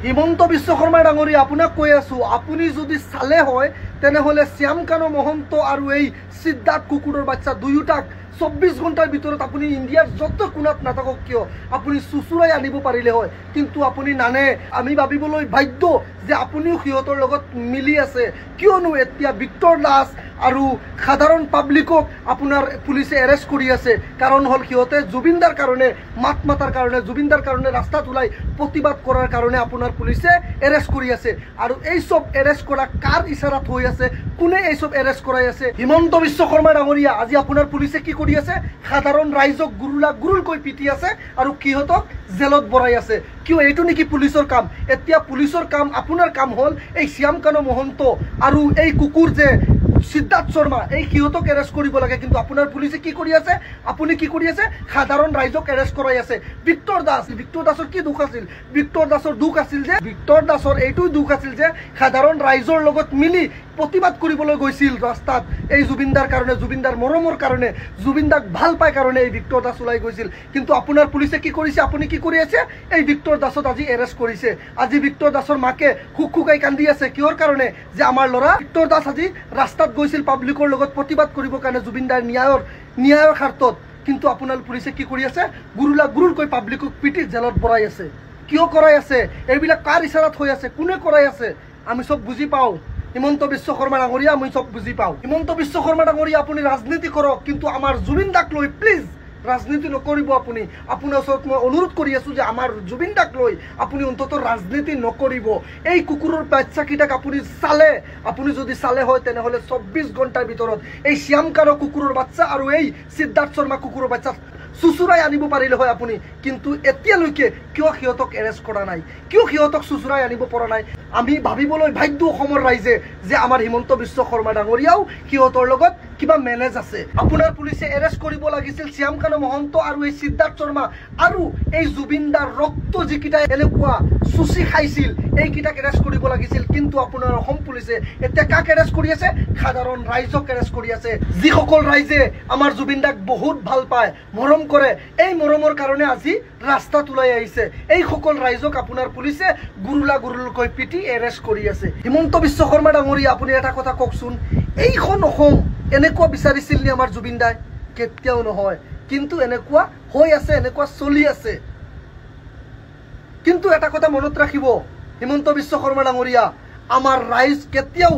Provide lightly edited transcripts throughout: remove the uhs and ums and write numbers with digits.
হিমন্ত বিশ্ব শৰ্মা ডাঙৰীয়া আপোনাক কৈ আছো আপুনি যদি চালে হয় তেনেহলে শ্যামকানু মহন্ত আৰু এই সিদ্ধাৰ্থ কুকুৰৰ বাচ্চা দুয়োটাক 24 ঘণ্টাৰ ভিতৰত আপুনি ইণ্ডিয়াৰ যত কোণাত নাথাকক কিয় আপুনি সুচুৰাই আনিব পাৰিলে হয় কিন্তু আপুনি নানে আমি ভাবিবলৈ বাধ্য যে আপুনিও সিহঁতৰ লগত মিলি আছে কিয়নো এতিয়া ভিক্টৰ দাস আৰু সাধাৰণ পাব্লিকক আপোনাৰ পুলিচে এৰেষ্ট কৰি আছে কাৰণ হল সিহঁতে জুবিনদাৰ কাৰণে মাত মাতাৰ কাৰণে জুবিনদাৰ কাৰণে ৰাস্তাত ওলাই প্ৰতিবাদ কৰাৰ কাৰণে আপোনাৰ পুলিচে এৰেষ্ট কৰি আছে আৰু এই সব এৰেষ্ট কৰা কাৰ ইশাৰাত হৈ আছে কোনে এই সব এৰেষ্ট কৰাই আছে হিমন্ত বিশ্ব শৰ্মা ডাঙৰীয়া আজি আপোনাৰ পুলিচে কি কৰি আছে সাধাৰণ ৰাইজক গুৰুলকৈ পিটি আছে আৰু কিহতক জেলত বৰাই আছে কিয় এইটো নেকি পুলিচৰ কাম এতিয়া পুলিচৰ কাম আপোনাৰ কাম হল এই শ্যামকানু মহন্ত আৰু এই কুকুৰ যে সিদ্ধাৰ্থ শৰ্মা এই কিহতক এৰেষ্ট কৰিব লাগে কিন্তু আপোনাৰ পুলিচে কি কৰি আছে আপুনি কি কৰি আছে সাধাৰণ ৰাইজক এৰেষ্ট কৰাই আছে ভিক্টৰ দাসৰ কি দুখ আছিল ভিক্টৰ দাসৰ দুখ আছিল যে ভিক্টৰ দাসৰ এইটো দুখ আছিল যে সাধাৰণ ৰাইজৰ লগত মিলি প্ৰতিবাদ কৰিবলৈ গৈছিল ৰাস্তাত এই জুবিনদাৰ কাৰণে জুবিনদাৰ মৰমৰ কাৰণে জুবিনদাক ভাল পাই কাৰণে এই ভিক্টৰ দাস ওলাই গৈছিল কিন্তু আপোনাৰ পুলিচে কি কৰিছে আপুনি কি কৰি আছে এই ভিক্টৰ দাসক আজি এৰেষ্ট কৰিছে আজি ভিক্টৰ দাসৰ মাকে হুকুকাই কান্দি আছে কিহৰ কাৰণে যে আমাৰ ল'ৰা ভিক্টৰ দাস আজি ৰাস্তাত গৈছিল পাব্লিকৰ লগত প্ৰতিবাদ কৰিবৰ কাৰণে জুবিনদাৰ ন্যায়ৰ স্বাৰ্থত কিন্তু আপোনাৰ পুলিচে কি কৰি আছে গুৰুলকৈ পাব্লিকক পিটি জেলত বৰাই আছে কিয় কৰাই আছে এইবিলাক কাৰ ইশাৰাত হৈ আছে কোনে কৰাই আছে আমি সব বুজি পাওঁ হিমন্ত বিশ্ব শৰ্মা ডাঙৰীয়া আমি সব বুজি পাওঁ হিমন্ত বিশ্ব শৰ্মা ডাঙৰীয়া আপুনি ৰাজনীতি কৰক কিন্তু আমাৰ জুবিনদাক লৈ প্লিজ ৰাজনীতি নকৰিব আপুনি আপোনাৰ ওচৰত মই অনুৰোধ কৰি আছো যে আমাৰ জুবিনদাক লৈ আপুনি অন্ততঃ ৰাজনীতি নকৰিব এই কুকুৰৰ বাচ্চাকেইটাক আপুনি যদি চালে হয় তেনেহলে 24 ঘণ্টাৰ ভিতৰত এই শ্যামকানু কুকুৰৰ বাচ্চা আৰু এই সিদ্ধাৰ্থ শৰ্মা কুকুৰৰ বাচ্চা সুচুৰাই আনিব পাৰিলে হয় আপুনি কিন্তু এতিয়ালৈকে কিয় সিহঁতক এৰেষ্ট কৰা নাই কিয় সিহঁতক সুচুৰাই আনিব পৰা নাই আমি ভাবিবলৈ বাধ্য অসমৰ ৰাইজে যে আমাৰ হিমন্ত বিশ্ব শৰ্মা ডাঙৰীয়াও সিহঁতৰ লগত কিবা মেনেজ আছে আপোনাৰ পুলিচে এৰেষ্ট কৰিব লাগিছিল শ্যামকানু মহন্ত আৰু এই সিদ্ধাৰ্থ শৰ্মা আৰু এই জুবিনদাৰ ৰক্ত যিকিটা এনেকুৱা সুচি খাইছিল এইকিটাক এৰেষ্ট কৰিব লাগিছিল কিন্তু আপোনাৰ অসম পুলিচে এতিয়া কাক এৰেষ্ট কৰি আছে সাধাৰণ ৰাইজক এৰেষ্ট কৰি আছে যিসকল ৰাইজে আমাৰ জুবিনদাক বহুত ভাল পায় মৰম কৰে এই মৰমৰ কাৰণে আজি ৰাস্তাত ওলাই আহিছে এই সকল ৰাইজক আপোনাৰ পুলিচে গুৰুলকৈ পিটি এৰেষ্ট কৰি আছে হিমন্ত বিশ্ব শৰ্মা ডাঙৰীয়া আপুনি এটা কথা কওকচোন এইখন অসম এনেকুৱা বিচাৰিছিল নি আমাৰ জুবিনদাই কেতিয়াও নহয় কিন্তু এনেকুৱা হৈ আছে এনেকুৱা চলি আছে কিন্তু এটা কথা মনত ৰাখিব হিমন্ত বিশ্ব শৰ্মা ডাঙৰীয়া আমাৰ ৰাইজ কেতিয়াও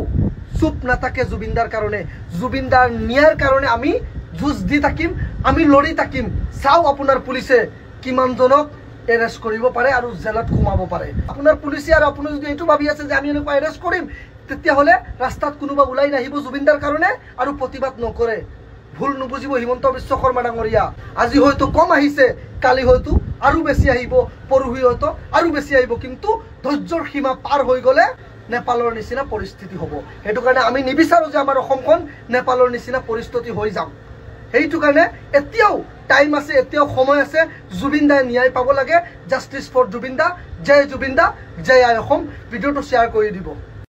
চুপ নাথাকে জুবিনদাৰ কাৰণে জুবিনদাৰ ন্যায়ৰ কাৰণে আমি যুঁজ দি থাকিম আমি লৰি থাকিম চাও আপোনাৰ পুলিচে কিমানজনক এৰেষ্ট কৰিব পাৰে আৰু জেলত সোমাব পাৰে আপোনাৰ পুলিচে আৰু আপুনি যদি এইটো ভাবি আছে যে আমি এনেকুৱা এৰেষ্ট কৰিম তেতিয়াহলে ৰাস্তাত কোনোবা ওলাই নাহিব জুবিনদাৰ কাৰণে আৰু প্ৰতিবাদ নকৰে ভুল নুবুজিব হিমন্ত বিশ্ব শৰ্মা ডাঙৰীয়া আজি হয়তো কম আহিছে কালি হয়তো আৰু বেছি আহিব পৰহি হয়তো আৰু বেছি আহিব কিন্তু ধৈৰ্যৰ সীমা পাৰ হৈ গলে নেপালৰ নিচিনা পৰিস্থিতি হ'ব হেতু কাৰণে আমি নিবিচাৰো যে আমাৰ অসমখন নেপালৰ নিচিনা পৰিস্থিতি হৈ যাওক হেতু কাৰণে এতিয়াও টাইম আছে এতিয়াও সময় আছে জুবিনদাই ন্যায় পাব লাগে জাস্টিস ফৰ জুবিনদা জয় জুবিনদা জয় অসম ভিডিওটো শেয়াৰ কৰি দিব